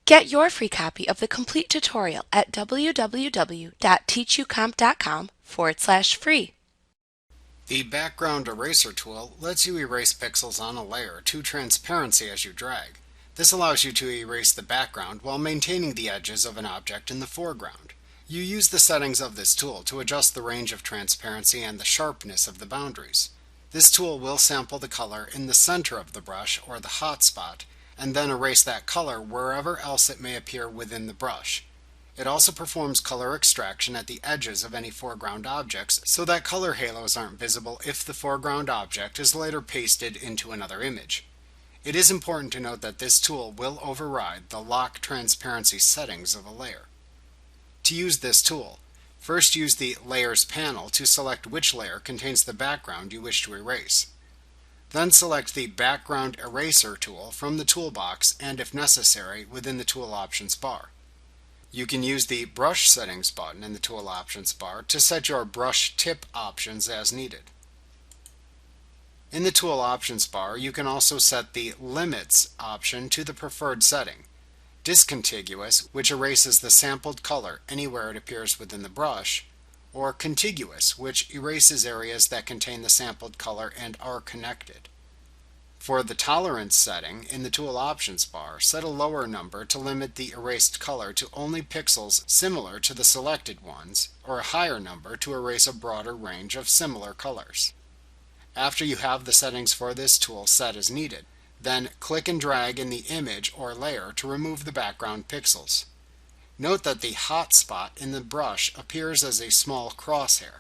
Get your free copy of the complete tutorial at www.teachucomp.com/free. The Background Eraser tool lets you erase pixels on a layer to transparency as you drag. This allows you to erase the background while maintaining the edges of an object in the foreground. You use the settings of this tool to adjust the range of transparency and the sharpness of the boundaries. This tool will sample the color in the center of the brush or the hotspot, and then erase that color wherever else it may appear within the brush. It also performs color extraction at the edges of any foreground objects so that color halos aren't visible if the foreground object is later pasted into another image. It is important to note that this tool will override the lock transparency settings of a layer. To use this tool, first use the Layers panel to select which layer contains the background you wish to erase. Then select the Background Eraser tool from the toolbox and, if necessary, within the Tool Options bar. You can use the Brush Settings button in the Tool Options bar to set your brush tip options as needed. In the Tool Options bar, you can also set the Limits option to the preferred setting. Discontiguous, which erases the sampled color anywhere it appears within the brush, or Contiguous, which erases areas that contain the sampled color and are connected. For the Tolerance setting, in the Tool Options bar, set a lower number to limit the erased color to only pixels similar to the selected ones, or a higher number to erase a broader range of similar colors. After you have the settings for this tool set as needed, then click and drag in the image or layer to remove the background pixels. Note that the hot spot in the brush appears as a small crosshair.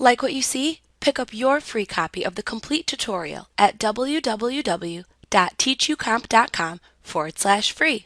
Like what you see? Pick up your free copy of the complete tutorial at www.teachucomp.com/free.